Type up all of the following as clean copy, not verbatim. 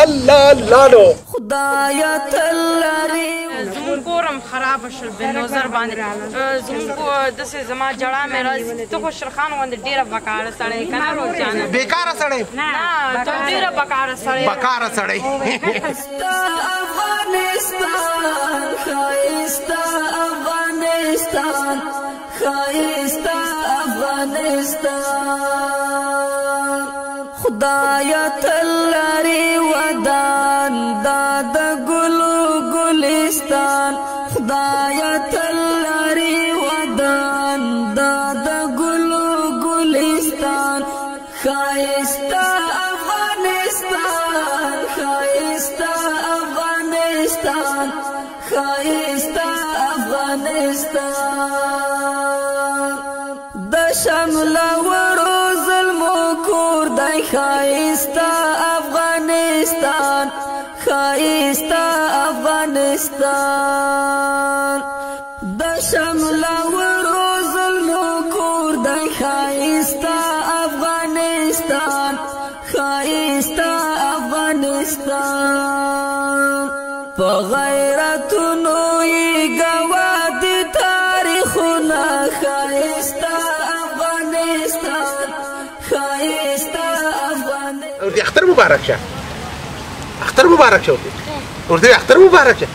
الله الله نو خدایا تلری زمون کورم خراب شو بنوزر باندې زمون کو دسه زما جړه مې راځي ته خو شرخان غوندې ډیره بکاره سړی کنه روز جانه بیکاره سړی نه ته ډیره بکاره سړی بکاره سړی افغانستان خایستا افغانستان خایستا افغانستان خدایا تلری ودان داد گلو گلستان خدایا تلری ودان داد گلو گلستان خایستا افغانستان خایستا افغانستان خایستا افغانستان د شمل ورو ظلمو کور دی خایستا افغانستان خایستا افغانستان د شمل ورو ظلمو کور دی خایستا افغانستان خایستا افغانستان په غیرتونو یې ګواه د تاریخونه خایستا افغانستان خایستا افغانستان ورته اختر مبارک شه اختر مبارک شه ورته اختر مبارک شه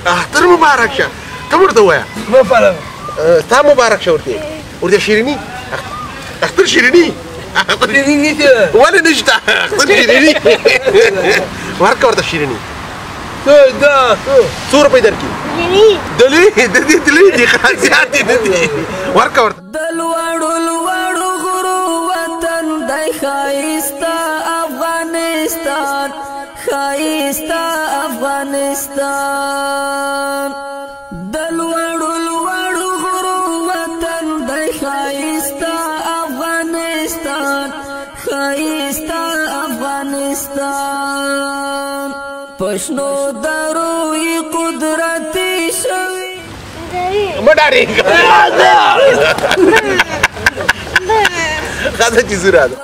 اختر مبارک شه ته ورته وایه تا مبارک شه ورته شیریني اختر شیریني ولې نشته اختر شیریني ورکه ورته شیریني څو روپۍ درکړي دلې دي زیاتې نه دي ورکه ورته د لوړو لوړو غرو وطن دی ښایسته افغانستان ښایسته افغانستان د لوړو لوړو غرو وطن دی ښایسته افغانستان ښایسته افغانستان پښنو دروي قدرتي شوي مډاري خاصه چیز را ده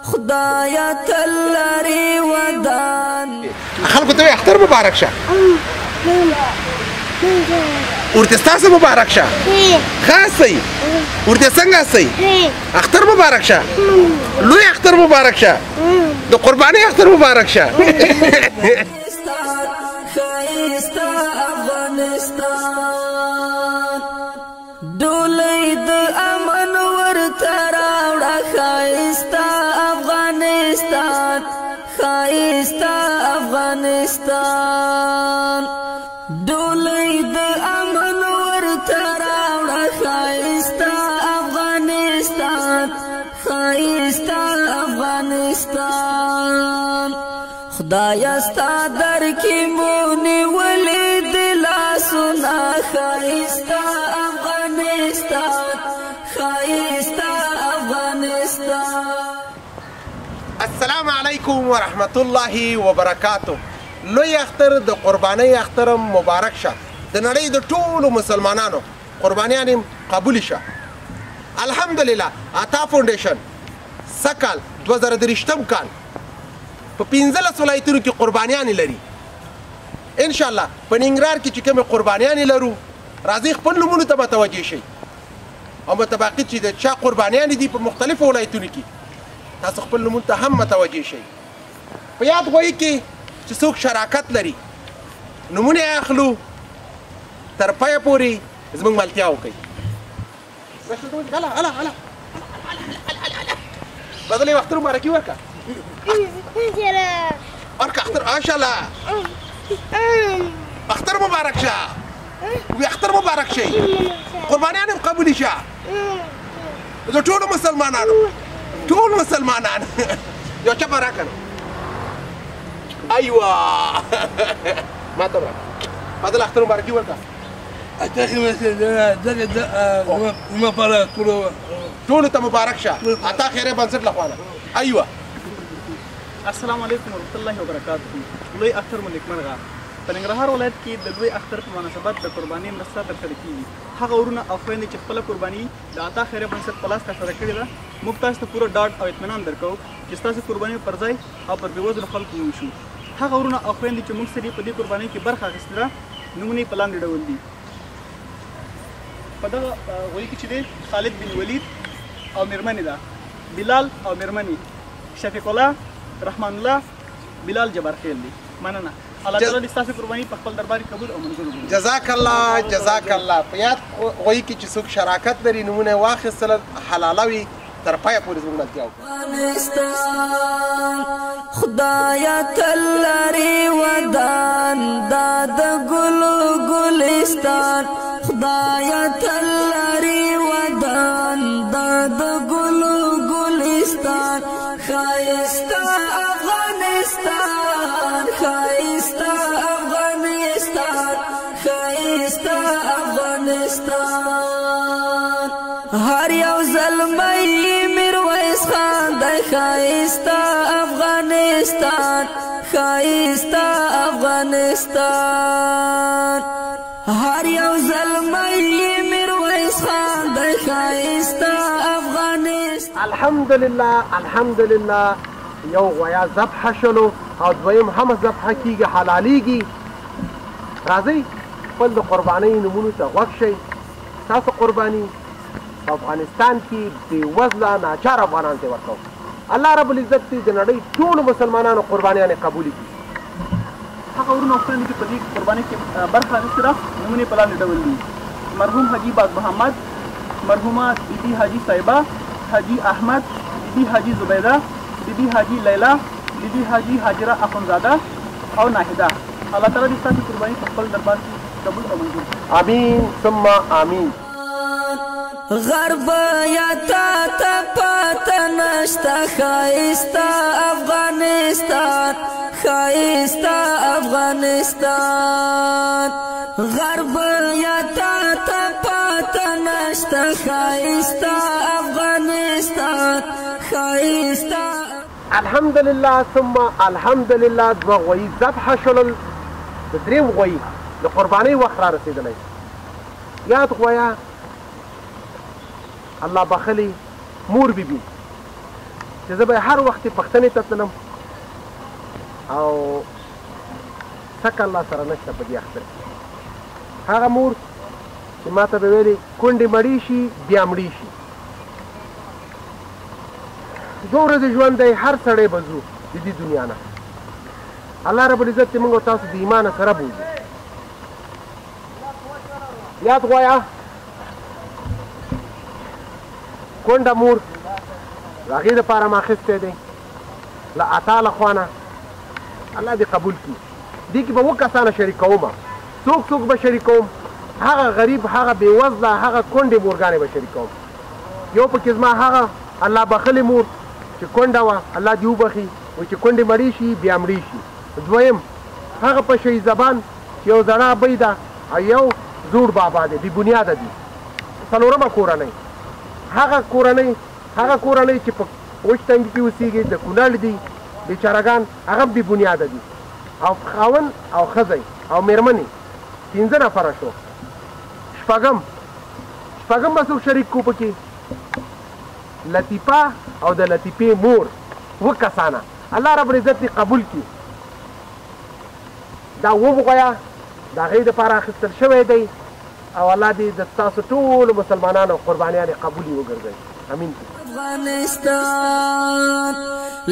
خدایا تلری ودان خلکو ته اختر مبارک شه ورته ستاسو مبارک شه خاصه ورته څنګه سي اختر مبارک شه لوی اختر مبارک شه د قرباني اختر مبارک شه ښایسته افغانستان ډولۍ د امن ورته راوړه ښایسته افغانستان ښایسته افغانستان ډولۍ د امن ورته راوړه ښایسته افغانستان ښایسته افغانستان خدایا ستا در کې مو نیولې د لاسونه ښایسته افغانستان ښایسته افغانستان السلام علیکم ورحمت الله وبرکاته لوی اختر د قربانۍ اخترم مبارک شه د نړۍ د ټولو مسلمانانو قربانیان قبول شه الحمدلله عطا فاونډیشن سکل 2023 کال په 15 ولایتونو کې قربانیان لري ان شاء الله په ننګرهار کې چې کومه قربانیان لرو راځي خپل نمونه ته متوجه شئ او متباقي چې د چا قربانیان دي په مختلفو ولایتونو کې تاسو خپل نمونه ته هم متوجه شئ په یاد غوي کې چې څوک شراکت لري نمونه اخلو تر پای پورې زموږ ملتیا وکړي بدلې وخت مبارکي ورکړه ورکه اختر ماشاءالله اختر مبارک شه وی اختر مبارک شي قربانیان قبول شه د ټولو مسلمانانو ټول مسلمانان یو چا راکنه ايوه ما تبرك هذا الاختر مباركي وركا اتاخي مثلا دغه ما فرا ټول ته مبارک شه عطا خیره بنسټ لخوانه ايوه السلام علیکم ورحمت الله وبرکاته لوی اختر مو نیکمرغه په ننګرهار ولایت کې د لوی اختر په مناسبت د قربانۍ مرسته ترسره کیږي. هغه ورونه او خویندې چې خپله قرباني د عطا خیریه بنسټ په لاس ترسره کړې ده، موږ تاسو ته پوره ډاډ او اطمینان درکوو چې ستاسو قرباني پر ځای او پر بېوزلو خلکو وویشو. هغه ورونه او خویندې چې موږ سره په دې قربانۍ کې برخه اخیستې ده، نومونه یې په لاندې ډول دي. په دغه غویي کې چې دی خالد بن ولید او مېرمنې ده، بلال او مېرمنې، شفیق الله، رحمان الله، بلال جبارخیل دی. مننه. الله تعالی دې ستاسو قرباني په خپل دربار کې قبول او منظور وکړي. جزاک الله جزاک الله. په یاد غویي کې چې څوک شراکت لري نومونه یې واخیستل، حلاله وي، تر پایه پورې زموږ ملتیا وکړه. خدایا تل لري ودان دا د ګلو ګلستان، خدایا تل لري ودان دا د ګلو ګلستان. ښایسته افغانستان، ښایسته افغانستان، ښایسته افغانستان. هر یو زلمی میرویس خان دی، ښایسته افغانستان، ښایسته افغانستان. هر یو زلمی میرویس خان دی، ښایسته افغانستان. الحمدلله الحمدلله. یو غویا ذبح شلو او دویم هم ذبح کیږي، حلالیږي. راځئ خپل د قربانۍ نومونو ته غوږ شئ. ستاسو قرباني په افغانستان کې بېوزله ناچار افغانانو ته ورکوو. الله رب العزت دې د نړۍ ټولو مسلمانانو قربانیانې قبولې کړي. هغه ورونه او خویندې چې په دې قربانۍ کې برخه اخیستې ده، نومونه یې په لاندې ډول دي: مرحوم حاجي باز محمد، مرحومه بیبي حاجي صاحبه، حاجي احمد، بیبي حاجي زبیده، بیبي حاجي لیلا، بیبي حاجي هاجره اخندزاده او ناهده. الله تعالی دې ستاسو قرباني په خپل دربار کې قبول او منظور کړي. آمین ثم آمین. غرب یا تا ته پاته نشته، ښایسته افغانستان، ښایسته افغانستان. غرب یا تا ته پاته نشته، ښایسته افغانستان، ښایسته. الحمدلله ثم الحمدلله. دوه غویي ذبح شلل، د دریم غویي د قربانۍ وخت را رسېدلی. یاد غویه الله بخلي مور بیبي چې زه به هر وخت پښتنې ته تلم او څکه الله سره نشته په دې اختر کې. هغه مور چې ما ته به ویلې کونډې مړې شي بیا مړې شي. 2 ورځې ژوند دی، هر سړی به ځو د دې دنیا نه. الله رب العزت چې موږ تاسو د ایمانه سره بوځو. یاد غواړه کونډه مور د هغې دپاره ما اخیستی دی له عطا له خوا نه. الله دې قبول کړي. دې کې به 2 کسانه شریکوم. څوک څوک به شریکوم؟ هغه غریب، هغه بېوزله، هغه کونډې مورګانې به شریکوم. یو پکې زما هغه الله بخلې مور چې کونډه وه، الله دې وبخي، و چې کونډې مړې شي بیا مړې شي. دویم هغه په شهید زبان چې یو زړه ابۍ ده او یو زوړ بابا دی، بې بنیاده دي. څلورمه کورنۍ هغه کورنۍ چې په وچ تنګي کې اوسېږي، د کونړ دي، بېچارهګان، هغه هم بې بنیاده دي. او خاوند او ښځی او مېرمنې 5 نفره شو. شپږم به څوک شریک کړو پکې؟ لطیفه او د لطیفې مور 2 کسانه. الله رب العزت دې قبول کړي. دا وغویه د هغې دپاره اخیستل شوی دی او الله دې د ستاسو ټولو مسلمانانو قربانیانې قبولې وګرځوي. امین. افغانستان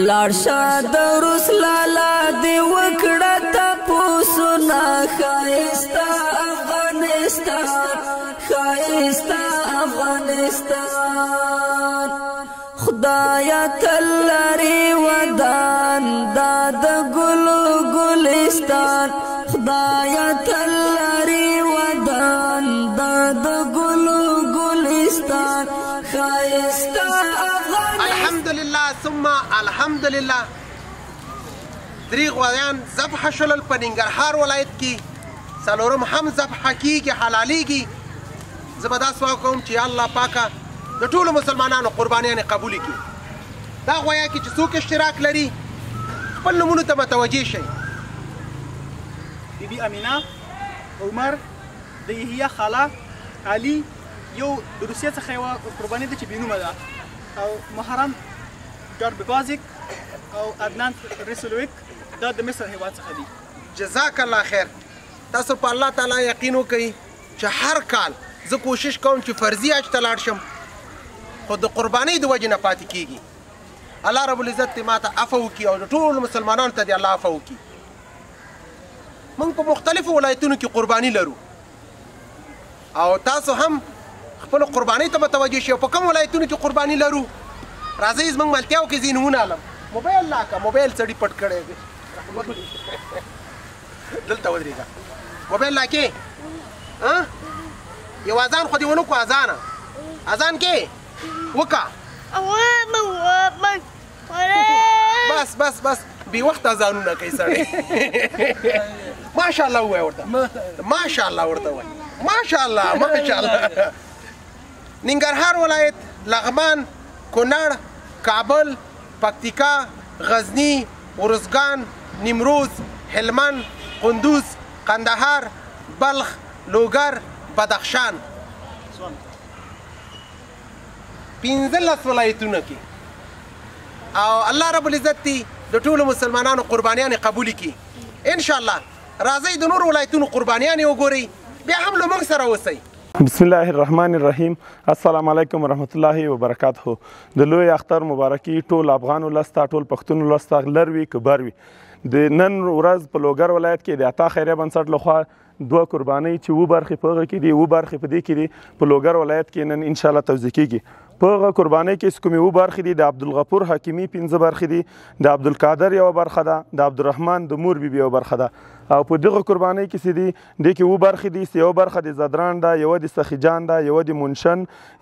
لاړ شه د روس لالا دې وکړه تپوسونه، ښایسته افغانستان، ښایسته افغانستان. خدایا تل لري ودان دا د ګلو ګلستان، خدایا تل لري ودان دا د ګلو ګلستان، ښایسته افغانستان. الحمدلله ثم الحمدلله. 3 غویان ذبح شلل په ننګرهار ولایت کې. 4م هم ذبح کیږي، حلالیږي. زه به دا سوال کوم چې یا الله پاکه د ټولو مسلمانانو قربانیانې قبولې کړي. دا غویا کې چې څوک اشتراک لري خپل نومونو ته متوجه شئ. بیبي امینه، عمر، د یحیی خاله، علي یو د روسیې څخه یوه قرباني ده چې بېنومه ده، او محرم جاربګازیک او عدنان ریسلویک دا د مصر هېواد څخه دي. جزاک الله خیر. تاسو په الله تعالی یقین وکئ چې هر کال زه کوشش کوم چې فرضي حج ته لاړ شم، خو د قربانۍ د وجې نه پاتې کېږي. الله رب العزت دې ماته عفو وکړي او د ټولو مسلمانانو ته دې الله عفو وکړي. موږ په مختلفو ولایتونو کې قرباني لرو او تاسو هم خپلو قربانۍ ته متوجه شئ. په کوم ولایتونو کې قرباني لرو؟ راځئ زموږ ملتیاو کې ځینې نومونه علم. موبایل لاکه، موبایل سړي پټ کړی دی. دلته ودرېږه. موبایل لاکې یو اذان خو دې ونه کړو. اذان کې وکړه. بس بس بس بې وخت اذانونه کوي سړی. ماشاءالله ووایه ورته، ماشاءالله ورته وایه، ماشاءالله ماشاءالله. ننګرهار ولایت، لغمان، کونړ، کابل، پکتیکا، غزني، ارزګان، نیمروز، هلمند، قندوز، قندهار، بلخ، لوګر، بدخشان، 15 ولایتونه کې. او الله رب العزت دې د ټولو مسلمانانو قربانیانې قبولې کړي انشاءالله. راځئ د نورو ولایتونو قربانیانې وګورئ، بیا هم له موږ سره اوسئ. بسم الله الرحمن الرحیم. السلام علیکم ورحمت الله وبرکاته. د لوی اختر مبارکي ټول افغان ولس ته، ټول پښتون ولس ته، لر وي که بر وي. د نن ورځ په لوګر ولایت کې د عطا خیریه بنسټ لخوا 2 قربانۍ چې 2 برخې په هغه کې دي، 2 برخې په دې کې دي، په لوګر ولایت کې نن انشاءالله توزیع کېږي. په هغه قربانۍ کې چې کومې 2 برخې دي، د عبدالغفور حکیمي 15 برخې دي، د عبدالقادر یوه برخه ده، د عبدالرحمن د مور بیبي یوه برخه ده. او په دغه قربانۍ کې چې دي دې کې 2 برخې دي. یوه برخه د زدران ده، یوه د سخیجان ده، یوه د منشن،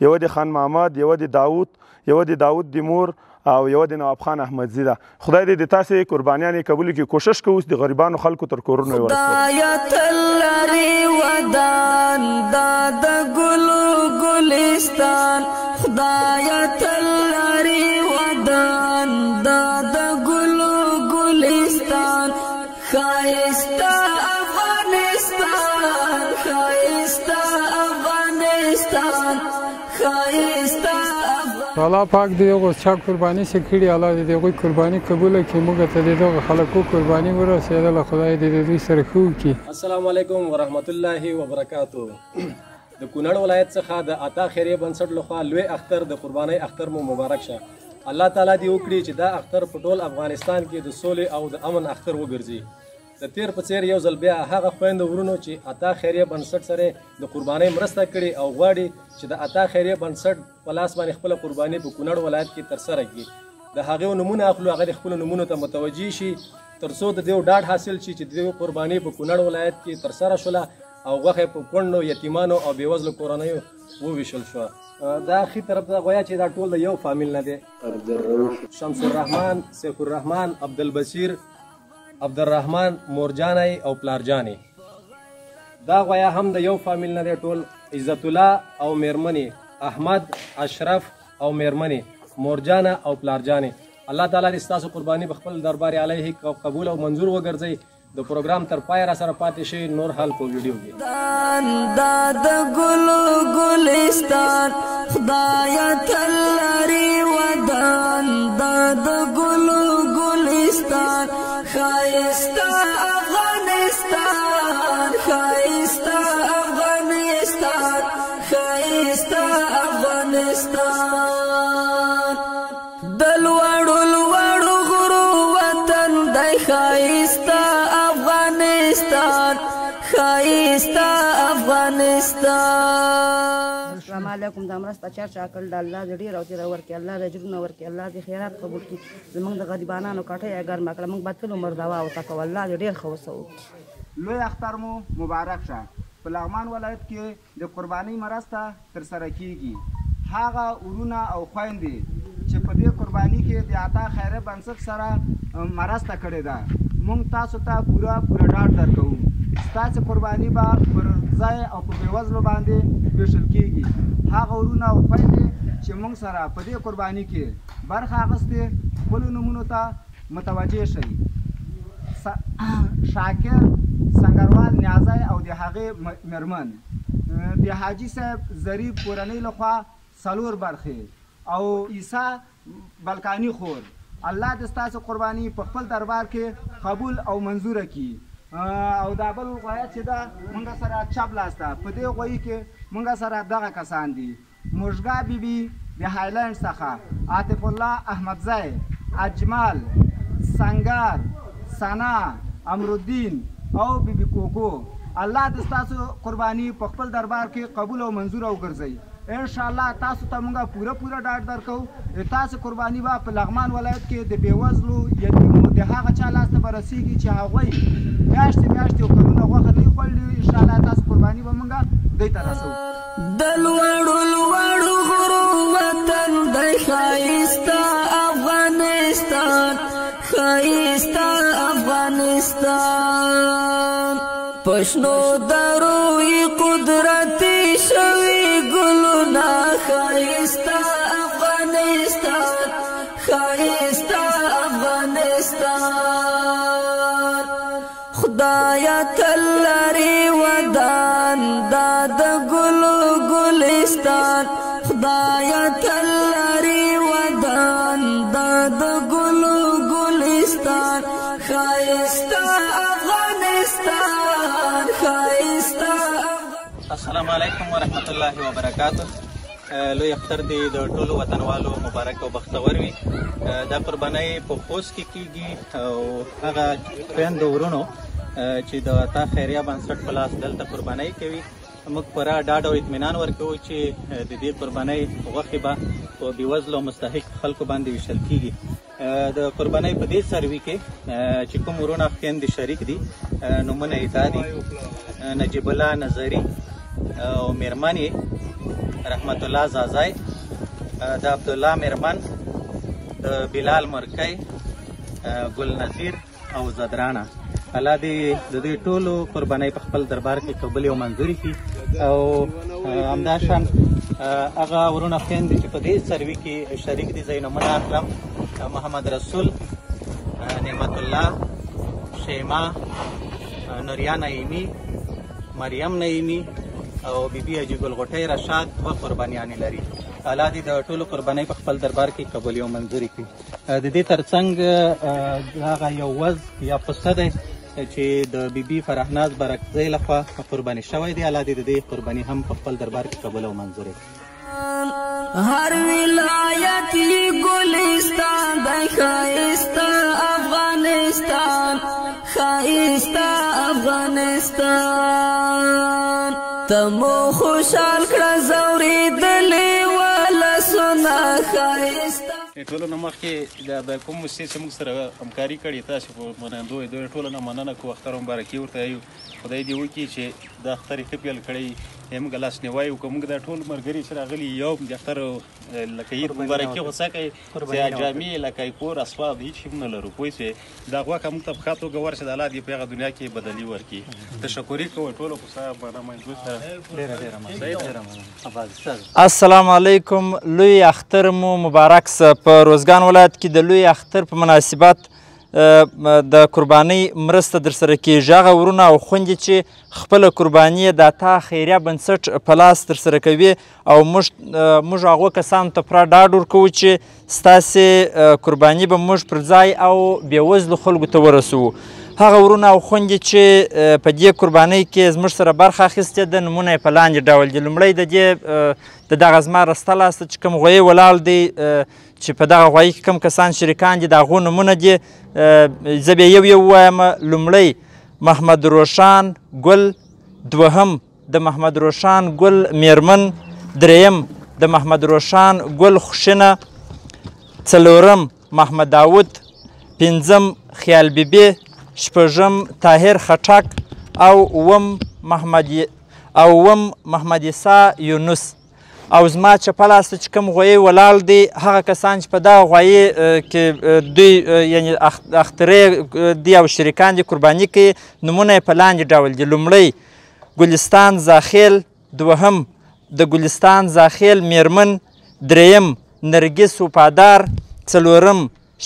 یوه د خان محمد، یوه د داود، یوه د داود د مور او یوه د نواب خان احمدزي ده. خدای دې د تاسې قربانیانې قبول کړي. کوشش کوو چې د غریبانو خلکو تر کورونو یې ورسوو. خدایه تل لرې ودان دا د ګلو ګلستان، خدایه تل لرې ودان دا د ګلو ګلستان، ښایسته افغانستان، ښایسته افغانستان، ښایسته الله پاک دې هغو چا قرباني چې کړي الله دې د هغوی قرباني قبوله کړي. موږ ته د دغو خلکو قرباني ورسېدله. خدای دې د دوی سره ښه وکړي. السلام علیکم ورحمت الله وبرکاتو. د کونړ ولایت څخه د عطا خیریه بنسټ لخوا لوی اختر د قربانۍ اختر مو مبارک شه. الله تعالی دې وکړي چې دا اختر په ټول افغانستان کې د سولې او د امن اختر وګرځي. د تیر په څیر یو ځل بیا هغه خویندو ورونو چې عطا خیریه بنسټ سره د قربانۍ مرسته کړې او غواړي چې د عطا خیریه بنسټ په لاس باندې خپله قرباني په کونړ ولایت کې ترسره کړي، د هغې نومونه اخلو، هغه د خپلو نومونو ته متوجه شي تر څو د دې ډاډ حاصل شي چې د دې قرباني په کونړ ولایت کې ترسره شوله او غوښه په کونډو، یتیمانو او بېوزلو کورنیو وویشل شوه. دا ښي طرف ته غویا چې دا ټول د یو فامیل نه دی. شمس الرحمن، سیف الرحمن، عبدالبصیر، عبدالرحمن، مورجانی او پلارجانی. دا غویا هم د یو فامیل نه دی ټول. عزت الله او میرمنې، احمد، اشرف او میرمنې، مورجانه او پلارجانی. الله تعالی دې ستاسو قرباني په خپل دربار علیه قبول او منظور وګرځي. د پروګرام تر پای را سره پاتې شي. نور حال په ویډیو کې دا د ګلو ګلستان، خدایه تل لرې ودان دا د ګلو ګلستان، ښایسته افغانستان، ښایسته افغانستان، ښایسته افغانستان، د لوړو لوړو غرو وطن دی ښایسته افغانستان، ښایسته افغانستان. السلام علیکم. دا مرسته چا کړل د الله دې ډېر او ډېر ورکړي، الله دې اجرونه ورکړي، الله دې خیرات قبول کړي. زموږ د غریبانانو کټۍ یې ګرمه کړه، موږ به تل عمر دوا او تکو، الله دې ډېر ښه وسو. لوی اختر مو مبارک شه. په لغمان ولایت کې د قربانۍ مرسته ترسره کیږي. هغه ورونه او خویندې چې په دې قرباني کې د عطا خیریه بنسټ سره مرسته کړې ده، موږ تاسو ته پوره ډاډ درکوو. ستاسو قرباني به پر ځای او په بېوزلو باندې ویشل کیږي. هغه ورونه او خویندې چې موږ سره په دې قرباني کې برخه اخیستې خپلو نومونو ته متوجه شئ. شاکر، سنګروال نیازی او د هغې میرمن د حاجي صاحب ظریف کورنۍ لخوا 4 برخې او عیسی بلکانی خور الله د ستاسو قرباني په خپل دربار کې قبول او منظوره کړي او دا بل غوایه چې ده موږ سره چپ لاس ده په دې غوایي کې موږ سره دغه کسان دي مژګا بیبي د هایلند څخه عاطف الله احمدزی اجمل سنگار ثنا امرالدین او بیبي کوکو الله د ستاسو قرباني په خپل دربار کې قبول او منظور او ګرځوي ان شاء الله تاسو ته موږ پوره ډاډ درکو تاسو قرباني به په لغمان ولایت کې د بېوزلو یتیمو د هغه چا لاس ته به رسیږي چې هغوی میاشتې او کلونه غوښه نه وي خوړلې ان شاء الله تاسو قرباني به موږ دوی ته رسوو د لوړو غرو وطن دی ښایسته افغانستان ښایسته افغانستان پښنو دروي قدرتي شوي ګلونه ښایسته افغانستان ښایسته افغانستان خدایا تل لري ودان دا د ګلو ګلستان خدایا تل لري ودان دا د ګلو ګلستان ښایسته السلام علیکم ورحمت الله وبرکاته لوی اختر دی د ټولو وطنوالو مبارک او بختور وي دا قربانۍ په خوست کې کیږي او هغه خویندو ورونو چې د عطا خیریه بنسټ په لاس دلته قربانۍ کوي موږ پوره ډاډ او اطمینان ورکوو چې د دې قربانۍ غوښې به په بېوزلو او مستحق خلکو باندې ویشل کیږي د قربانۍ په دې سروي کې چې کوم ورونه خویندې شریک دي نومونه یې دا دي نجیب الله نظري او میرمن یې رحمت الله زازی د عبدالله میرمن د بلال مرکی ګل نذیر او زدرانه الله دې د دې ټولو قربانۍ په خپل دربار کې قبول او منظوري کړي او همداشان هغه ورونه خویندې چې په دې سروي کې شریک دي زه یې نومونه اخلم محمد رسول نعمت الله شیما نوریا نعیمي مریم نعیمي او بیبي حاجي ګل غوټۍ رشاد دوه قربانیانې لري الله دې د ټولو قربانۍ په خپل دربار کې قبول او منظوري کړي د دې ترڅنګ هغه یو وز یا پسه دی چې د بیبي فرحناز برکزۍ لخوا قرباني شوی دی الله دې د دې قرباني هم په خپل دربار کې قبول او منظوري کړي هر ولایت ګلستان دی ښایسته افغانستان ښایسته افغانستان تمو خوشحال کړه زورېدلې ولسونه ښایسته ټولو نه مخکې د کوم موسسې چې موږ سره همکاري کړې تاسو په منندو یې دوی ټولو نه مننه کوو اختر مبارکي ورته وایو خدای دې وکړي چې د اختر یې ښه پیل کړی موږ لاس نیوی وکړو موږ دا ټول ملګري چې راغلي یو د اختر لکه عید مبارکي غوسه کوي جامې لکه کور اسباب هېڅ هم نه لرو پوه شوې دا غوښه موږ ته په ښه توګه ورشي د الله دې په هغه دنیا کې بدلي ورکړي تشکري کوو ټولو په صاحب السلام علیکم لوی اختر مو مبارک سه په روزګان ولایت کې د لوی اختر په مناسبت د قربانۍ مرسته درسره کیږي هغه ورونه او خویندې چې خپله قرباني یې د عطا خیریه بنسټ په لاس ترسره کوي او موږ هغو کسانو ته پوره ډاډ ورکوو چې ستاسې قرباني به موږ پر ځای او بېوزلو خلکو ته ورسوو هغه ورونه او خویندې چې په دې قربانۍ کې زموږ سره برخه اخیستې ده نومونه یې په لاندې ډول دي لومړی د دغه زما رسته لاسته چې کوم غویی ولاړ دی چې په دغه غوایي کې کوم کسان شریکان دي د هغو نومونه دي زه بیا یو ووایم لومړی محمد روشان ګل دوهم د محمد روشان ګل میرمن دریم د محمد روشان ګل خوشینه څلورم محمد داود پنځم خیال بیبي شپږم طاهر خټک او اووم محمد عیسی یونس او زما چپه لاسته چې کوم غویی ولاړ دی هغه کسان چې په دغه غوایي کې دوی یعنې اخترې دي او شریکان دي قرباني کوي نومونه یې په لاندې ډول دي لومړی ګلستان زاخیل دوهم د ګلستان زاخیل میرمن دریم نرګس وفادار څلورم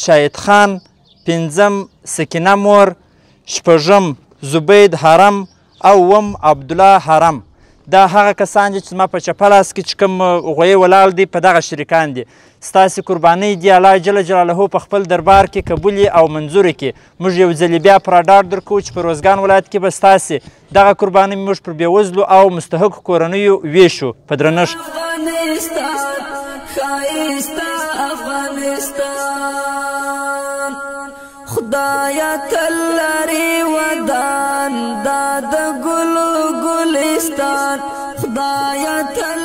شاهد خان پنځم سکینه مور شپږم زبید حرم او وم عبدالله حرم. دا هغه کسان دي چې زما په چپه لاس کې چې کوم غویې ولاړ دي په دغه شریکان دي. ستاسې قربانۍ دي الله جل جلاله په خپل دربار کې قبولې او منظورې کړي. موږ یو ځلې بیا پر ډاډ درکوو چې په روزګان ولایت کې به ستاسې دغه قربانۍ موږ پر بېوزلو او مستحقو کورنیو ویشو په درنښت. خدایا تل لري ودان دا د ګلو ګلستان خدایا تل.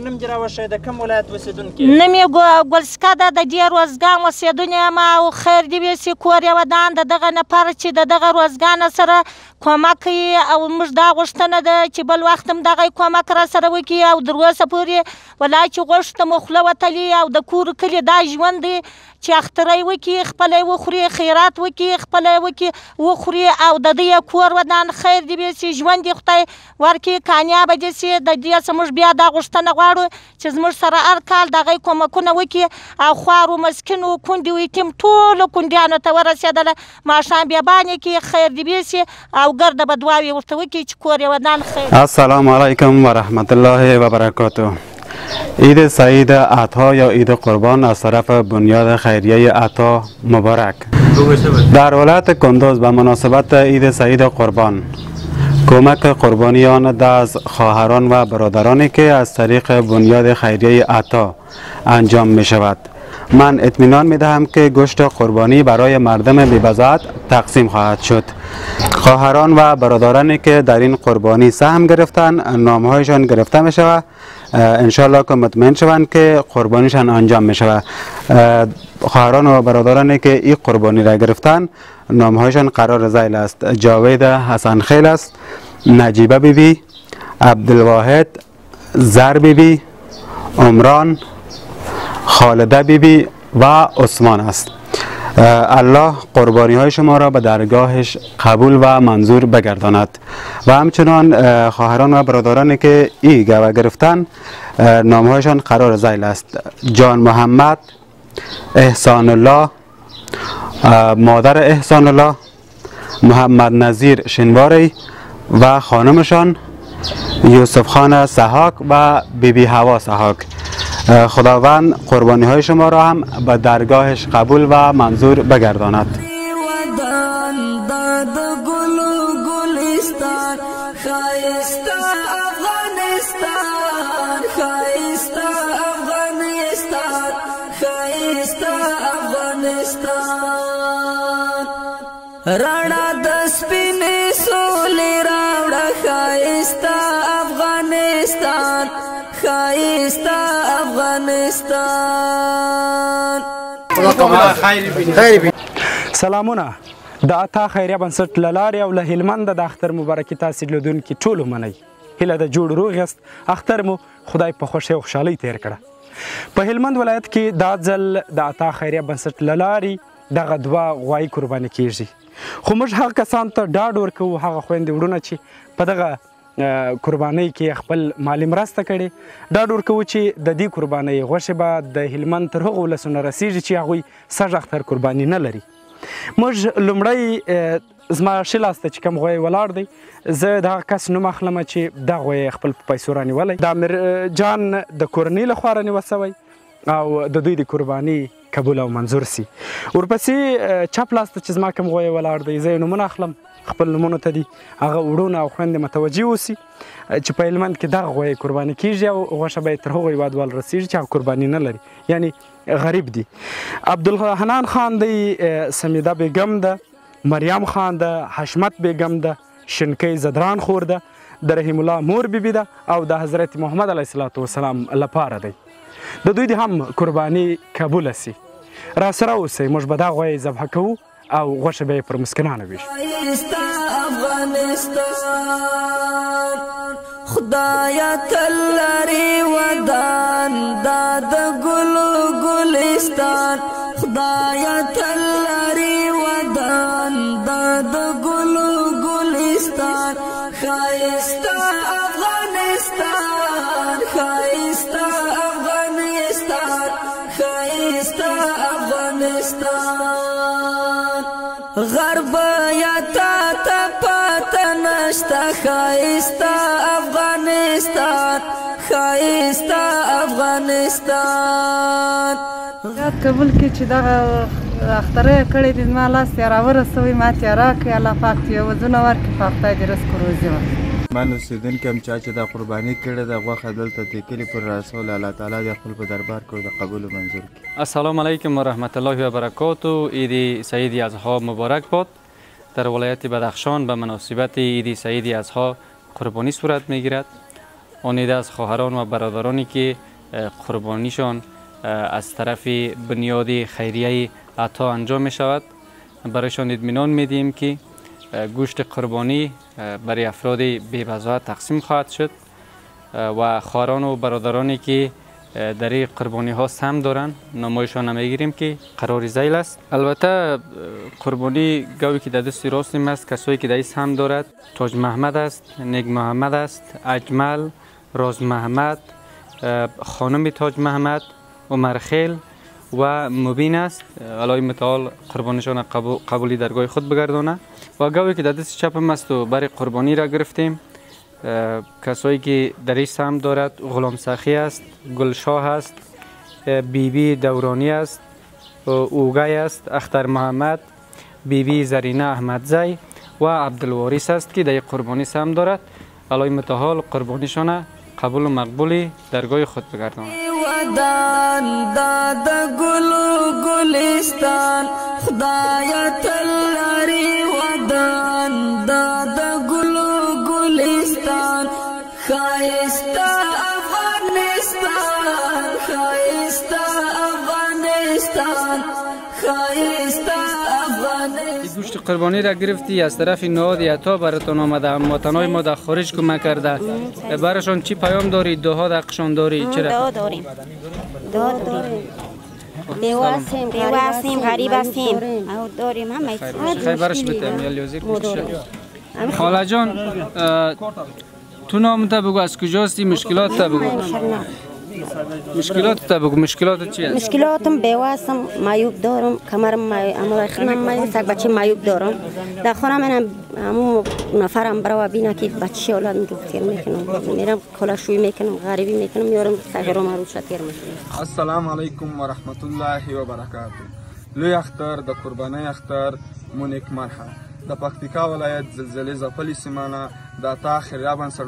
نوم دې راوښیه د کوم ولایت اوسېدونکي؟ نوم یې ګلسکه ده د دې روزګان اوسېدونې یم او خیر دې وسي کور یې ودان د دغه لپاره چې د دغه روزګان سره کومک کوي او موږ دا غوښتنه ده چې بل وخت هم دغه کومک را سره وکړي او تر اوسه پورې ولا چې غوښته مو خوله وتلي او د کور کلي دا ژوند دی چې اختری وکړي خپله یې وخوري خیرات وکړي خپله یې وکړي وخوري او د دوی کور ودان خیر دې وسي ژوند یې خدای ورکړي کامیابه دې سي. د دې څه موږ بیا دا غوښتنه غواړو چې زموږ سره هر کال دغه کومکونه وکړي او خوارو مسکینو کونډې ویتیم ټولو کونډیانو ته ورسېدله ماښام بیابانې کړي خیر دې وسي او ګرده به دعاوې ورته وکړي چې کور یې ودان خیر. السلام علیکم و رحمت الله و برکاته. عید سعید عطا یا عید قربان از طرف بنیاد خیریه عطا مبارک. در ولایت کندوز به مناسبت عید سعید قربان کمک قربانیان از خواهران و برادرانی که از طریق بنیاد خیریه عطا انجام می شود. من اطمینان می دهم که گوشت قربانی برای مردم بی‌بضاعت تقسیم خواهد شد. خواهران و برادرانی که در این قربانی سهم گرفتن نامهایشان گرفته می شود. انشالله که مطمئن شوند که قربانیشان انجام می شود. خواهران و برادرانی که این قربانی را گرفتن نامهایشان قرار ذیل است. جاوید حسن خیل است، نجیبه بیبی، عبدالواحد، زر بیبی، عمران، خالده بیبی و عثمان است. الله قربانی های شما را به درگاهش قبول و منظور بگرداند. و همچنان خواهران و برادرانی که ای گوه گرفتن نامهایشان قرار ذیل است. جان محمد، احسان الله، مادر احسان الله، محمد نظیر شنواری و خانمشان یوسف خان سحاک و بیبی هوا سحاک. خداوند قربانی های شما را هم به درگاهش قبول و منظور بگرداند. رانا د سپینې سولې راوړه ښایسته افغانستان ښایسته افغانستان. سلامونه. د عطا خیریه بنسټ له لارې او له هلمند د اختر مبارکي تاسې لیدونکي ټولو منئ. هیله ده جوړ روغ یاست. اختر مو خدای په خوښۍ او خوشحالۍ تیر کړه. په هلمند ولایت کې دا ځل د عطا خیریه بنسټ له لارې دغه دوه غوایي قرباني کیږي. خو موږ هغه کسانو ته ډاډ ورکوو هغه خویندې وروڼه چې په دغه قربانۍ کې خپل مالي مرسته کړې ډاډ ورکوو چې د دې قربانۍ غوښې به د هلمند تر هغو ولسونو رسیږي چې هغوی سږ اختر قرباني نه لري. موږ لومړی زما ښي لاس ته چې کوم غوی ولاړ دی زه د هغه کس نوم اخلم چې دا غوی خپل په پیسو رانیولی د امیر جان د کورنۍ لخوا رانیول سوی او د دوی د قرباني قبول او منظور سي. ورپسې چپ لاس ته چې زما کوم غوی ولاړ دی زه یې نومونه اخلم خپل نومونو ته دي هغه وروڼه او خویندې متوجه اوسي چې په هلمند کې دغه غوی قرباني کیږي او غوښه به یې تر هغو هېوادوال رسیږي چې هغه قرباني نه لري یعنی غریب دي. عبدالحنان خان دی، سمیده بیګم ده، مریم خان ده، حشمت بیګم ده، شنکۍ زدران خور ده، د رحیم الله مور بیبي ده او د حضرت محمد علیه الصلاة والسلام لپاره دی. د دوی د هم قرباني قبوله سي. را سره اوسئ موږ به دا غوی ذبحه کوو او غوښه به یې پر مسکینانو ویشو. خدایا تل لري ودان دا د ګلو ګلستان خدایا تل لري ودان دا د ګلو ګلستان ښایسته افغانستان ښایسته افغانستان ښایسته افغانستان غرب یا تا ته نشتا خایستا افغانستان خایستا افغانستان یاد قبول کړي چې دغه اختره یې کړې دي زما لاس ته راورسوي ما ته یې راکړي الله پاک ته یې وزونه ورکړي په خدای دې رزق روزي ورکړي من اوسېدونکی یم چا چې دا قرباني کړې ده غوښه دلته د کلي پر رسول الله تعالی د خپل په دربار کې د قبول منظور کړي. السلام علیکم و رحمت الله و برکاته. عید سعید اضحی مبارک باد. در ولایت بدخشان به مناسبت عید سعید اضحی قربانی صورت میگیرد. آن عید از خواهران و برادرانی که قربانیشان از طرف بنیاد خیریه عطا انجام می شود برایشان اطمینان میدیم که گوشت قربانی برای افراد بی‌وضاحت تقسیم خواهد شد و خواهران و برادرانی که در این قربانی ها سهم دارند نامایشان نمیگیریم که قرار ذیل است. البته قربانی گاوی که در دست راستیم است کسایی که در این سهم دارد تاج محمد است، نگ محمد است، اجمل، راز محمد، خانم تاج محمد، عمر خیل و مبین است. الله متعال قربانشان قبولی درگاه خود بگردانه. و گاوی که در دست چپم است و برای قربانی را گرفتیم کسایی که در این سهم دارد غلام سخی است، گلشاه است، بیبی دورانی است، اوگای است، اختر محمد، بیبی زرینه احمدزی و عبدالوارث است که در قربانی سهم دارد. الله متعال قربانیشان قبول و مقبولی درگاه خود بگرداند. ودان داد گلو گلستان خدایا تلاری ودان داد گلو گلستان خایستا افغانستان خایستا افغانستان خایستا افغانستان. گوشت قربانی را گرفتی از طرف نهاد عطا براتون آمده هموطنای ما در خارج کمک کرده براشون چی پیام داری؟ دعا دقشان داری؟ چرا؟ دعا داریم بیواسیم غریب هستیم داریم همه خیبرش بتیم یا لیوزیر خاله جان تو نامتا بگو از کجاستی مشکلات تا بگو مشکلات تا بگو مشکلات چی است؟ مشکلاتم بیواسم مایوب دارم کمرم مایوب سگ بچه مایوب دارم در خانه منم همون نفرم برای بینه که بچه اولاد رو تیر میکنم میرم کلاشوی میکنم غریبی میکنم میارم سگرام روش تیر میکنم. السلام علیکم و رحمت الله و برکاته. لوی اختر د قربانی اختر مونیک مرحه د پکتیکا ولایت زلزلې ځپلې سیمه نه د عطا خیریه بنسټ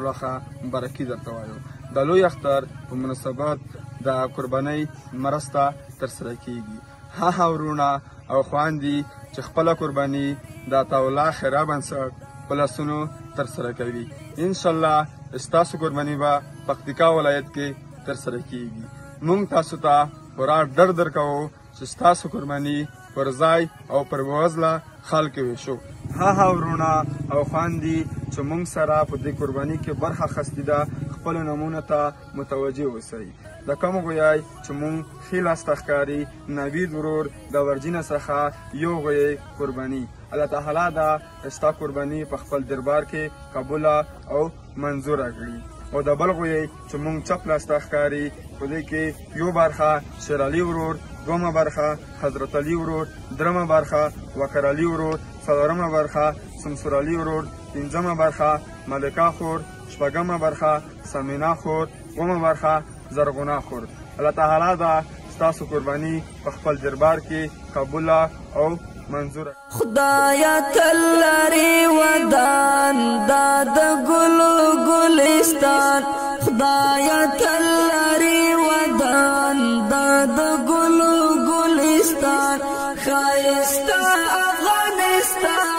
مبارکي درته وایو. د لوی اختر په مناسبت د قربانۍ مرسته ترسره کیږي. ها ورونه او خویندې چې خپله قرباني د عطاالله خیریه بنسټ په لاسونو ترسره کوي. انشاءالله ستاسو قرباني به پکتیکا ولایت کې ترسره کیږي. موږ تاسو ته پوره ډر درکوو چې ستاسو قرباني پر ځای او پر بېوزله خلکو ویشو. ها ورونه او خویندې چې موږ سره په دې قرباني کې برخه اخیستې ده خپلو نومونو ته متوجه اوسئ. د کوم غویی چې موږ ښي لاس ته ښکاري نوید ورور د ورجینه څخه یو غویی قرباني الله تعالی دا ستا قرباني په خپل دربار کې قبوله او منظوره کړي. او د بل غویی چې موږ چپ لاس ته ښکاري په دې کې یو برخه شیرعلي ورور، دومه برخه حضرت علي ورور، درمه برخه وقر علي ورور، څلورمه برخه سمسور علي ورور، پنځمه برخه ملکه خور، شپږمه برخه سمینا خور، اومه برخه زرغونه خور. الله تعالی دا ستاسو قرباني په خپل دربار کې قبوله او منظوره. خدایا تلری ودان داد گلو گلستان خدایا تلری ودان داد گلو گلستان خایستا افغانستان.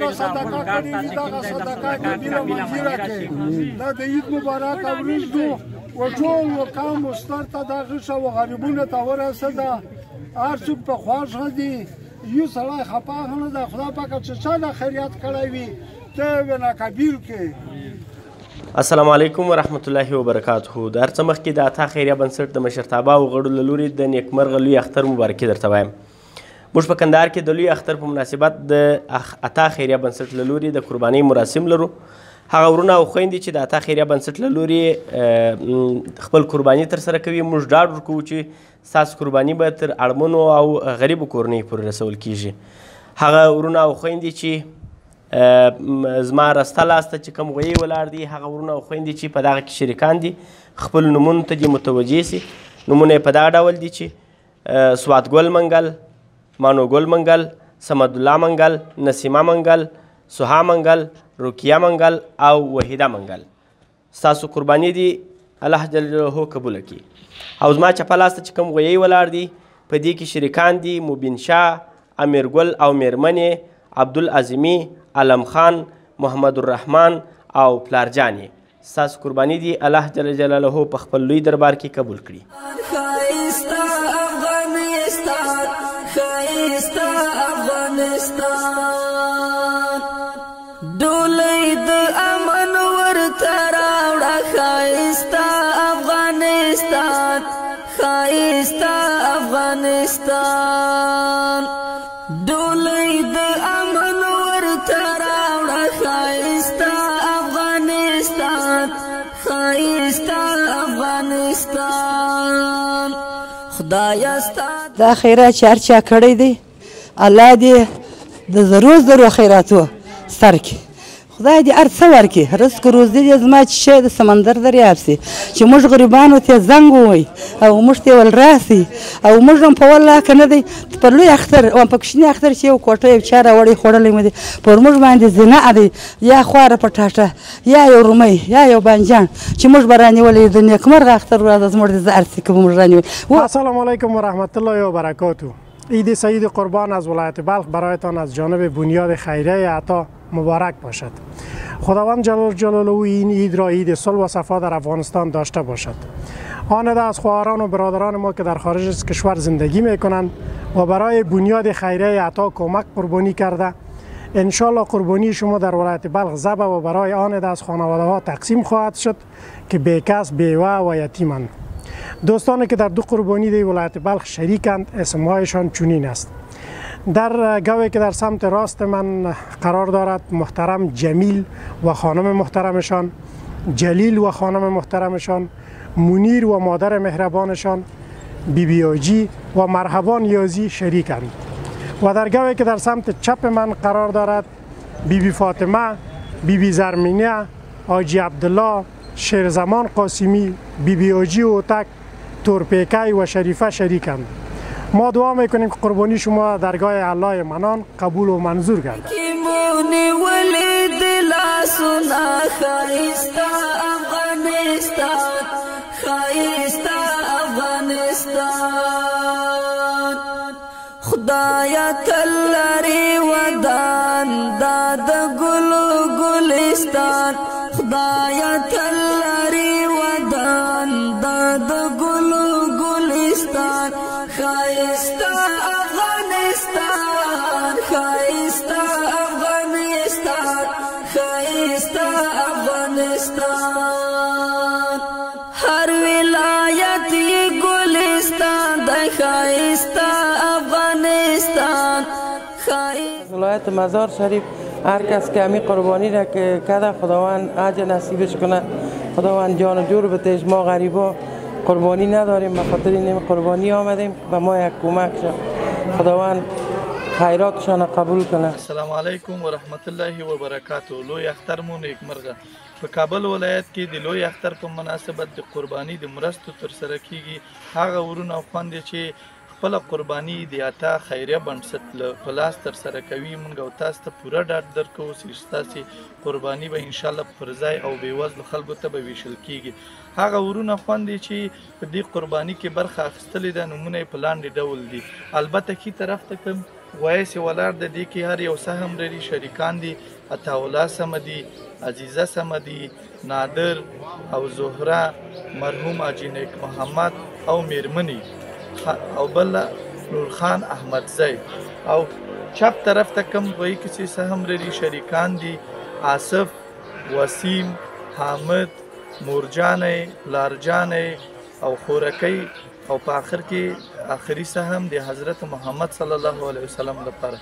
دا صدقه کړي دا صدقه دې منظوره کړي. دا د عید مبارک ورځ ده و ټول قوم مستر ته دا غشه و غریبونه ته ورسېده. هر څوک په خوښ دي یو سړی خفه نه ده خدای پاک چې چا د خیریت کړی وي ته یې ناقبیل کړي. السلام علیکم ورحمت الله وبرکاته. د هر څه مخکې د عطا خیریه بنسټ د مشرتابه او غړو له لوري د نیکمرغه لوی اختر مبارکي درته وایم. موږ په کندهار کې د لوی اختر په مناسبت د عطا خیریه بنسټ له لوري د قربانۍ مراسم لرو. هغه ورونه او خویندې چې د عطا خیریه بنسټ له لوري خپل قرباني ترسره کوي موږ ډاډ ورکوو چې ستاسو قرباني به تر اړمنو او غریبو کورنیو پورې رسول کیږي. هغه ورونه او خویندې چې زما رسته لاس ته چې کوم غویی ولاړ دي هغه ورونه او خویندې چې په دغه کې شریکان دي خپلو نومونو ته دې متوجه سي. نومونه یې په دغه ډول دي چې سواتګل منګل، مانوګل منګل، سمدالله منګل، نسیمه منګل، سوها منګل، رکیه منګل او وحیده منګل. ستاسو قرباني دي الله جل جلاله قبوله کړي. او زما چپه لاس ته چې کوم غویی ولاړ دي په دې کې شریکان دي مبین شاه، امیرګل او میرمنې، عبدالعظیمي، علم خان، محمد الرحمن او پلارجان یې. ستاسو قرباني دي الله جل جلاله په خپل لوی دربار کې قبول کړي. ښایسته افغانستان، ښایسته افغانستان، ډولۍ د امن ورته راوړه. ښایسته افغانستان، ښایسته افغانستان، ډولۍ د امن ورته راوړه. ښایسته افغانستان، ښایسته افغانستان، خدایه ستا دا خیرات چې هر چا کړی دی الله دې د زرو زرو خیراتو سر کړي. خدای دې هر څه ورکړي، رزق روزي دې زما چې شی د سمندر دریاب سي، چې موږ غریبانو ته زنګ ووایي او موږ ته ول راسي او موږ هم په والله که نه دی پر لوی اختر او په کوچني اختر چې یو کوټه یو چا راوړی خوړلی مو دی پر موږ باندې زنا دی یا خواره پټاټه یا یو رومۍ یا یو بانجان چې موږ به رانیولی د نیکمرغه اختر ورځ زموږ د زه ارسی که به موږ رانیولی. السلام علیکم و رحمت الله و برکاته. عید سعید قربان از ولایت بلخ برایتان از جانب بنیاد خیریه عطا مبارک باشد. خداوند جلال جلاله این عید را عید صلح و صفا در افغانستان داشته باشد. آن از خواهران و برادران ما که در خارج از کشور زندگی می کنند و برای بنیاد خیریه عطا کمک قربانی کرده، انشالله قربانی شما در ولایت بلخ ذبح و برای آن از خانواده ها تقسیم خواهد شد که بیکس، بیوه و یتیمند. دوستانی که در دو قربانی دی ولایت بلخ شریکند اسمهایشان چنین است. در گوی که در سمت راست من قرار دارد محترم جمیل و خانم محترمشان، جلیل و خانم محترمشان، منیر و مادر مهربانشان، بیبی آجی و مرحبا نیازی شریکند. و در گوی که در سمت چپ من قرار دارد بیبی فاطمه، بیبی زرمینه، آجی عبدالله، شیرزمان قاسمی، بیبی آجی اوتک، تورپیکی و شریفه شریکند. ما دعا میکنیم که قربانی شما درگاه الله منان قبول و منظور گردد. خدایا تلری ودان داد گلو گلستان، خدایا تلری ودان داد گلو گلستان، خایسته افغانستان، خایسته افغانستان، خایسته افغانستان، هر ولایت گلستان د خایسته افغانستان. ولایت مزار شریف هر کس که همی قربانی را که کده خداوند اجر نصیبش کنه، خداوند جان و جور بتش. ما غریبا قربانی نداریم، به خاطر این قربانی آمدیم و ما یک کمک شد. خداوند خیراتشان قبول کنه. السلام علیکم و رحمت الله و برکاته. لوی اختر مو نیکمرغه. په کابل ولایت کې د لوی اختر په مناسبت د قربانی د مرستو ترسره کیږي. هغه ورونه او خویندې چې خپل قربانی د عطا خیریه بنسټ په لاس ترسره کوي، موږ او تاسو ته پوره ډاډ درکوو چې ستاسو قربانی به انشاءالله پر ځای او بېوزلو خلکو ته به ویشل کیږي. هغه ورونه خویندې چې په دې قربانی کې برخه اخیستلې ده نومونه یې په لاندې ډول دي. البته ښي طرف ته کوم وایسې ولاړ د دې کې هر یو سهم لري. شریکان دي عطاالله صمدي، عزیزه صمدي، نادر او زهره، مرحوم حاجي نیک محمد او میرمنې او بل نور خان احمدزی. او چپ طرف ته کوم وایي کې چې سهم لري شریکان دي آصف، وسیم، حامد، مورجانې، لارجانې او خورکی. او په آخر کې آخري سهم د حضرت محمد صلی الله علیه وسلم لپاره.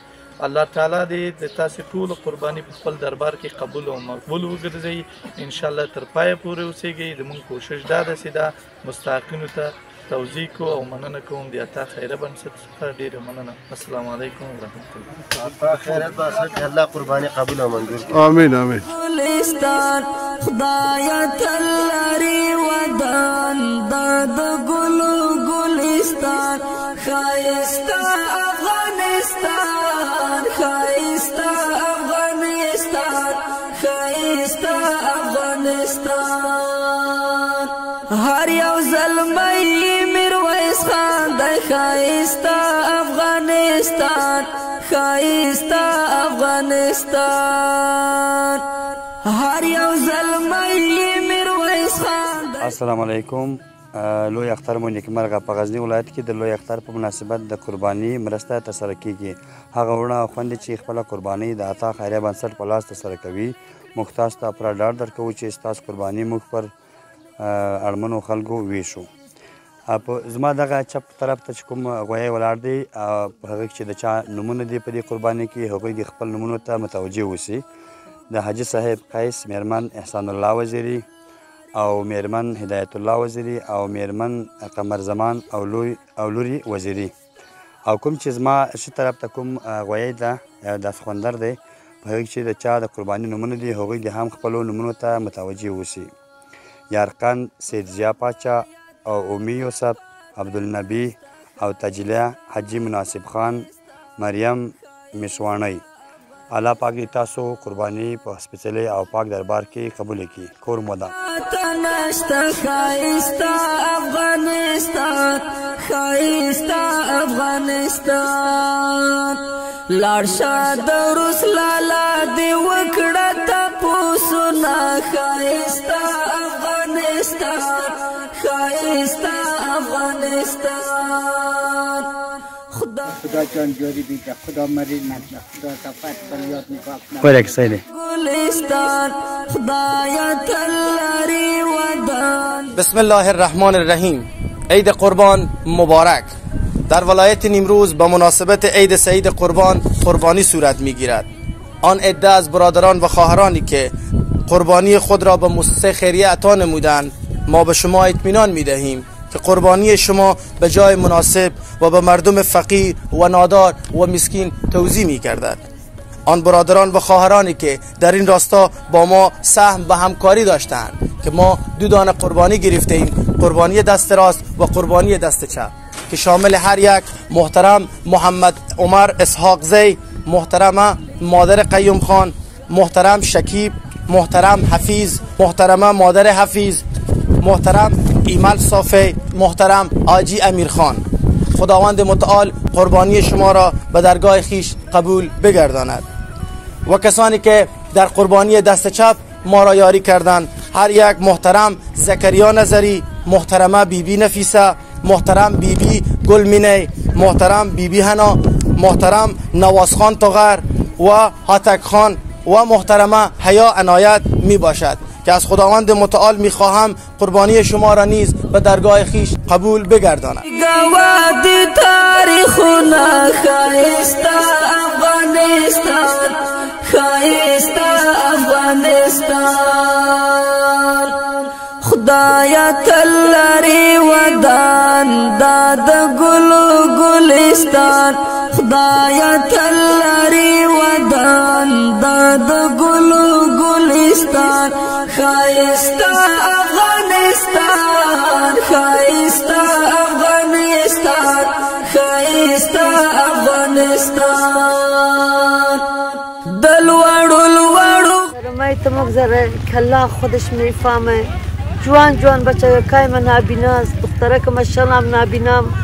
الله تعالی دې د تاسو ټول قرباني په خپل دربار کې قبول او مقبول وګرځي. ان شاء الله تر پایه پورې اوسئ. زموږ کوشش دا ده چې دا مستحقینو ته توضیح کو او مننه کوم د عطا خیره بنسټ څخه ډیره مننه. السلام علیکم ورحمت الله. عطا خیره بنسټ الله قرباني قبول او منظور کړي. آمین آمین. خدایا تلری ودان د ګلو ګلستان خایسته افغانستان خایسته افغانستان خایسته افغانستان هر یو زلمی میرویس خان د خایسته افغانستان خایسته افغانستان هر یو زلمی میرویس خان. السلام علیکم. لوی اختر مو نیکمرغه. په غزني ولایت کې د لوی اختر په مناسبت د قرباني مرسته ترسره کیږي. هغه وروڼه او خویندې چې خپله قرباني د عطا خیریه بنسټ په لاس ترسره کوي، موږ تاسو ته پوره ډاډ درکوو چې ستاسو قرباني موږ پر اړمنو خلکو ویشو. زما دغه چپ طرف ته چې کوم غویی ولاړ دی په هغه کې چې د چا نومونه دي په دې قرباني کې، هغوی د خپل نومونو ته متوجه اوسي. د حاجي صاحب قیس، میرمن احسان الله وزیري او میرمن هدایت الله وزیري او میرمن قمر زمان او لوري وزیري. او کوم چې زما ښي طرف ته کوم غویی ده د افغاندر دی، په هغې چې د چا د قرباني نومونه دي هغوی د هم خپلو نومونو ته متوجه اوسي. یارقند سید ضیا پاچا او اومی یوسف، عبدالنبی او تجلیه حاجي مناسب خان، مریم میشوانی. الله پاک دې تاسو قرباني په سپېڅلي او پاک دربار کې قبول کړي. کور مو ده. نشته ښایسته افغانستان ښایسته افغانستان لاړ شه د روس لالا دې وکړه تپوسونه ښایسته افغانستان ښایسته افغانستان خدا جان جوری بیده، خدا مریض نکنه، خدا صفت فریاد نگاه کنه. خودک سیده گلستان خدایا تلری ودان. بسم الله الرحمن الرحیم. عید قربان مبارک. در ولایت نیمروز به مناسبت عید سعید قربان قربانی صورت میگیرد. آن عده از برادران و خواهرانی که قربانی خود را به مؤسسه خیریه عطا نمودند، ما به شما اطمینان میدهیم که قربانی شما به جای مناسب و به مردم فقیر و نادار و مسکین توزیع می گردد. آن برادران و خواهرانی که در این راستا با ما سهم و همکاری داشتند که ما 2 دانه قربانی گرفتیم، قربانی دست راست و قربانی دست چپ، که شامل هر یک محترم محمد عمر اسحاق زی، محترم مادر قیوم خان، محترم شکیب، محترم حفیظ، محترم مادر حفیظ، محترم ایمل صافی، محترم آجی امیر خان. خداوند متعال قربانی شما را به درگاه خیش قبول بگرداند. و کسانی که در قربانی دست چپ ما را یاری کردند، هر یک محترم زکریا نظری، محترمه بیبی نفیسه، محترم بیبی گلمینه، محترم بیبی هنا، محترم نواز خان تغر و هاتک خان و محترمه حیا عنایت می باشد که از خداوند متعال می خواهم قربانی شما را نیز به درگاه خیش قبول بگرداند. گوادی تاریخنا خایسته افغانستان خایسته افغانستان خدایا تلری ودان داد گلو گلستان خدایا تلری ودان داد گلو گلستان خایسته افغانستان خایسته افغانستان خایسته افغانستان دلوړو رمای ته مگذره کلا خودش میفهمه جوان جوان بچه کای من نابیناست دختره که مشالم نابینام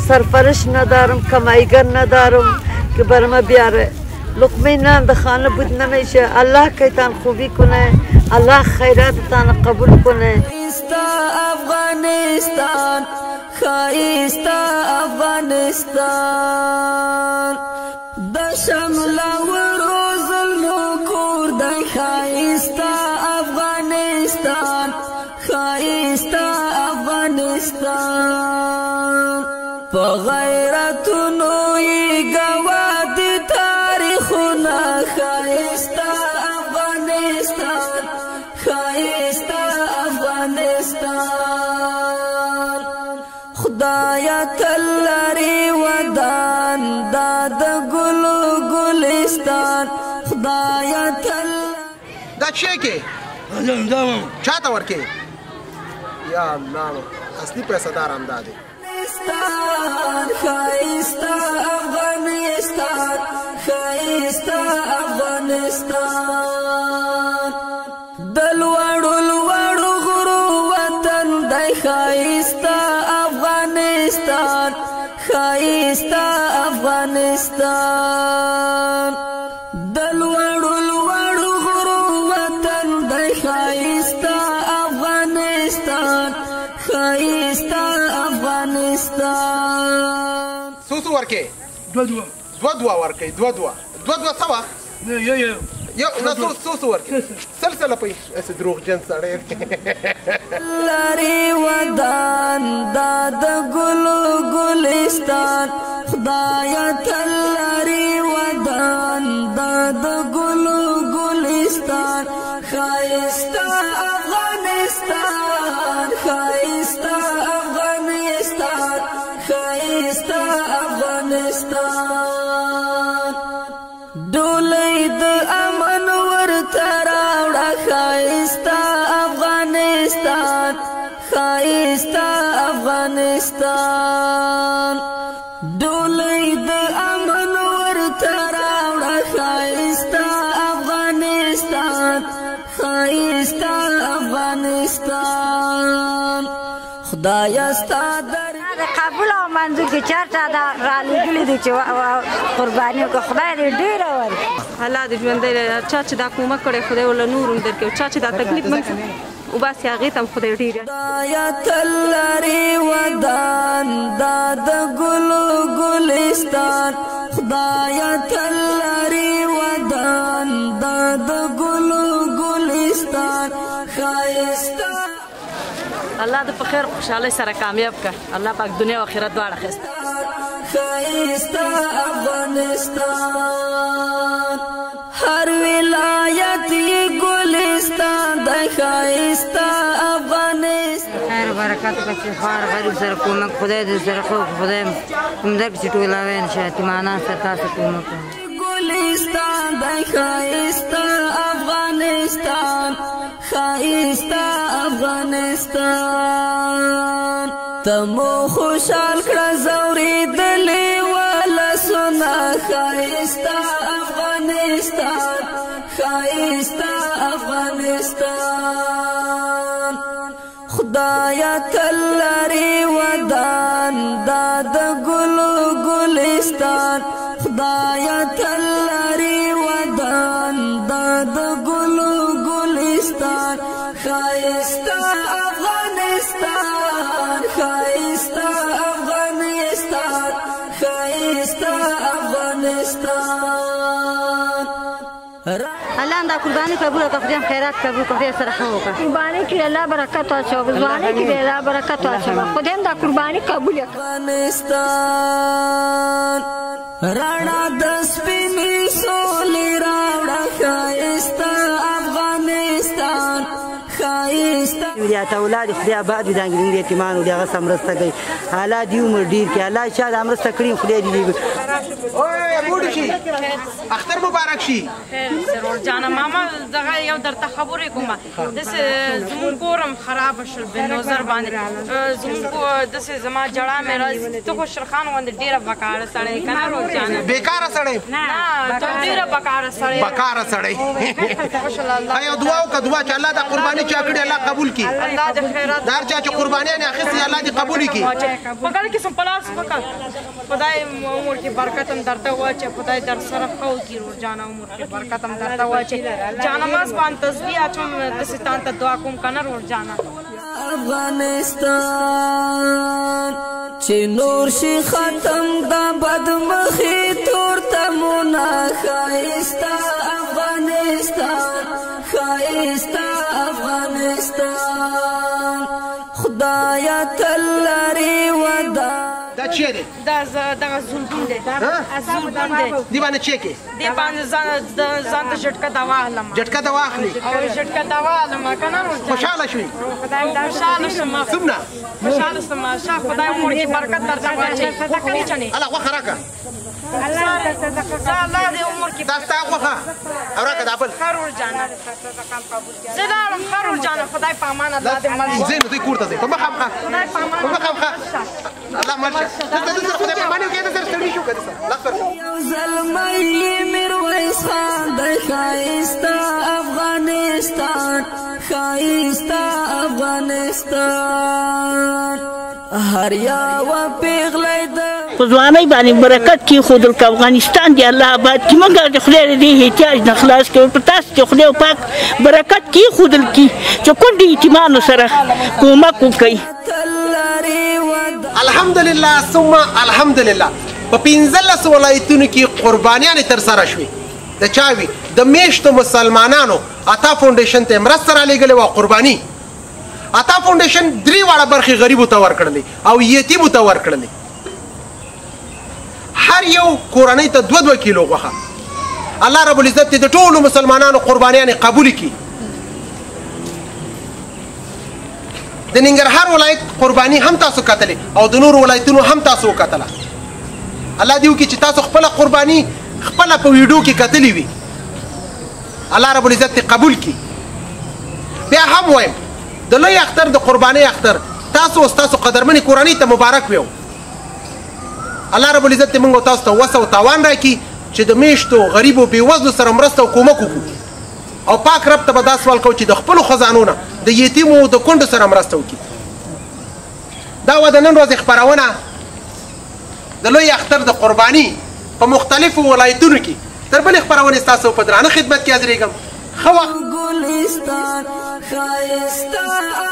سرفرش ندارم کمایگر ندارم که برما بیاره لقمه نان در خانه بود نمیشه الله که تان خوبی کنه الله خیرات تان قبول کنه افغانستان خایسته افغانستان د شمله ورو ظلمو کور د خایسته افغانستان خایسته افغانستان په غیرتونو یې ګواه د تاریخونه خایسته افغانستان خایسته افغانستان خدایا تل لري ودان دا د ګلو ګلستان خدایا تل دا چی کې چاته ورکې یا الله اصلي پیسې دار امداد خایستا افغانستان خایستا افغانستان د لوړو لوړو غرو وطن دی خایستا افغانستان خایستا افغانستان د لوړو لوړو غرو وطن دی خایستا افغانستان خایستا افغانستان سوسو ورکې دوا ورکې دوا سوا یو نه سوسو ورکې سلسله په اس دروغجن سړی لري ودان دا د ګلو ګلستان خدایا تل لري ودان دا د ګلو ګلستان خایستا افغانستان خایستا افغانستان خایستا افغانستان ډولۍ د امن ورته راوړه خایستا افغانستان خایستا افغانستان ډولۍ د امن ورته راوړه خایستا افغانستان خایستا افغانستان خدایا ستا در قبول او منظور کې چرته دا را لېږلي دي چې قرباني وکړه خدای دې ډېره ورکړي الله دې ژوندی چا چې دا کومک کړی خدای ورله نور هم درکړي چا چې دا تکلیف وباسي هغې ته هم خدای ډېره خدایا تل لري ودان دا د ګلو ګلستان خدایا تل لري ودان دا د ګلو ګلستان ښایسته الله دې په خیر خوشحالۍ سره کامیاب کړه الله پاک دنیا او آخرت دواړه ښایسته ښایسته افغانستان هر ولایت یې ګلستان دی ښایسته افغانستان خیر برکت په افتخار غریب سره کومک خدای دې سره خو خدای همدرد چې ټولاوی ان شاء اطمینان سره تاسو کومک ګلستان دی ښایسته افغانستان ښایسته افغانستان تمو خوشحال کړه زورېدلې ولسونه ښایسته افغانستان ښایسته افغانستان خدایا تل لري ودان دا د ګلو ګلستان خدایا تل لري ودان دا د ګلو ګلستان ښایسته افغانستان ښایسته افغانستان ښایسته افغانستان الله دا قرباني قبول کړه خدای خیرات قبول کړه سره خو وکړه قرباني کې الله برکت واچو ځواني کې الله برکت واچو خدای دا قرباني قبول کړه افغانستان رانا د سپینې سولې راوړه ښایسته افغانستان ښایسته ولیا ته اولاد خدای آباد دي دانګرین یتیمان ولیا هغه سمرسته کوي حالات دی عمر ډیر کې الله شاید امرسته کړی خدای دې اوه بوډی شي اختر مبارک شي سرور جانا ماما دغه یو درته خبرې کومه داسې زموږ کورم خراب شول په نظر باندې زموږ داسې زما جړه مې راځي ته خو شرخان غوندې ډېره بکاره سړی که نه روز جانا بېکاره سړی نه ته ډېره بکاره سړی بکاره سړی یو دعا وکړه دعا چې الله دا قرباني چا کړې الله قبول کړي الله دې خیرات دا هر چا چې قربانیانې اخیستې الله دې قبول کړي په ګل کې سم پلاس وکړه خدای عمر کې برکت هم درته واچي خدای در سره ښه وکړي روز جانا عمر کې برکت هم درته واچي جانماز باندې تسبیح اچوم داسې تان ته دعا کوم که نه روز جانا افغانستان چې نور شي ختم دا بدمخي تور تمونه ښایسته افغانستان ښایسته افغانستان خدایا تل لري ودان د دا چیه دی؟ دغه زلبون دی زلبون دی دې باندې چی کې دې باندې ځان ته جټکه دوا اخلم جټکه دوا اخلي او جټکه دوا اخلم که نه خوشحاله شوي خوشحاله شوم څومره خوشحاله شوم شاه خدای عمر کې برکت درته واچوي الله غوښه راکړه الله دې عمر کې دا ستا غوښه او راکړه دا بل خرور جانه زه لاړم خرور جانه خدای په امان الله دې مل ځئ نو دوی کور ته ځئ په مخه مخه خدای په امان په مخه مخه الله مل شه دلته سره خدای په امان یو کې د سره ستړي شو که د سره لاس ورکړه یو زلمی میرویس خان د ښایسته افغانستان ښایسته افغانستان هر یوه پیغلی د په ځوانۍ باندې برکت کېښودل که افغانستان دې الله آباد کړي موږ د خدای د دې احتیاج نه خلاص کړو په تاسو چې خدای پاک برکت کېښودل کړي چې کونډې یتیمانو سره کومک وکړي الحمدلله ثم الحمدلله په 15 ولایتونو کې قربانیانې ترسره شوې د چا وي د میشتو مسلمانانو عطا فاونډیشن ته مرسته رالیږلې وه قرباني عطا فاونډیشن 3 واړه برخې غریبو ته ورکړلې او یتیمو ته ورکړلې هر یو کورنۍ ته 2 کیلو غوښه الله رب العزت دې د ټولو مسلمانانو قربانیانې قبول کړي د ننګرهار ولایت قرباني هم تاسو کتلې او د نورو ولایتونو هم تاسو وکتله الله دې وکړي چې تاسو خپله قرباني خپله په ویډیو کې کتلې وي الله رب العزت دې قبول کړي بیا هم وایم د لوی اختر د قربانۍ اختر تاسو او ستاسو قدرمنې کورنۍ ته مبارک ویو الله رب العزت دې موږ تاسو ته وسه او تاوان راکړي چې د میشتو غریبو بېوزلو سره مرسته او کومک وکړو او پاک رب ته به دا سوال کوو چې د خپلو خزانو نه د یتیمو او د کونډو سره مرسته وکړي دا وه د نن ورځې خپرونه د لوی اختر د قرباني په مختلفو ولایتونو کې تر بلې خپرونې ستاسو په درانه خدمت کې حاضرېږم ښه وخت ګلستان ښایسته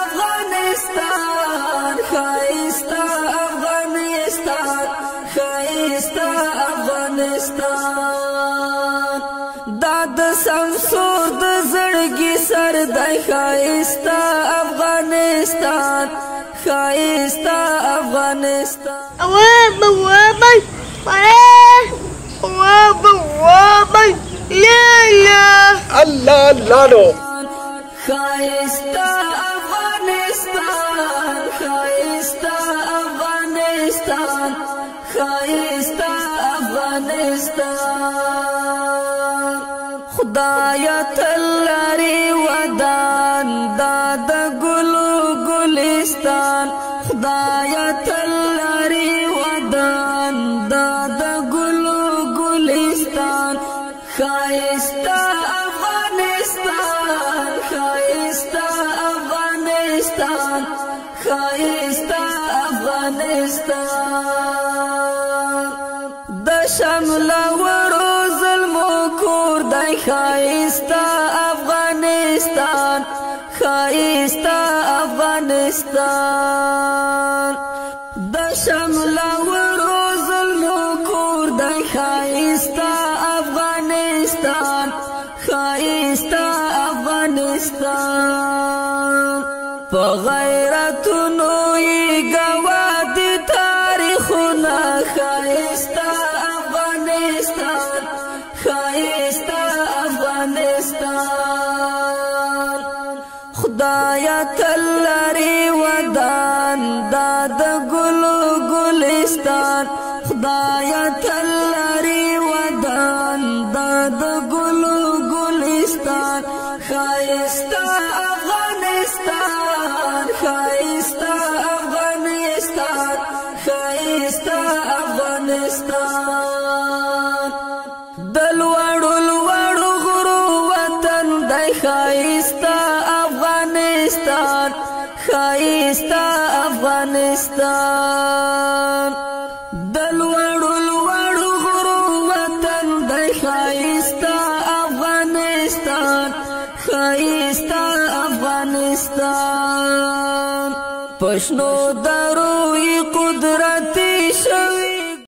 افغانستان ښایسته افغانستان ښایسته افغانستان دا د سمسور د زړګي سر دی ښایسته افغانستان ښایسته افغانستان الله لاړو ښایسته افغانستان ښایسته افغانستان ښایسته افغانستان خدایا تل لري ودان دا د ګلو ګلستان خدایا تل لري ودان دا د ګلو ګلستان ښایسته افغانستان ښایسته افغانستان ښایسته افغانستان د شمل وړو ظلمو کور دی ښایسته افغانستان ښایسته افغانستان د شمل وړو ظلمو کور دی ښایسته افغانستان ښایسته افغانستان په غیرتونو یې ګواه دي تاریخونه ښایسته افغانستان ښایسته افغانستان خدایا تل لري ودان دا د ګلو ګلستان خدایا تل لري ودان دا د ګلو ګلستان ښایسته افغانستان ښایسته افغانستان ښایسته افغانستان د لوړو لوړو غرو وطن دی ښایسته افغانستان ښایسته افغانستان د لوړو لوړو غرو وطن دی ښایسته افغانستان ښایسته افغانستان پښنو درو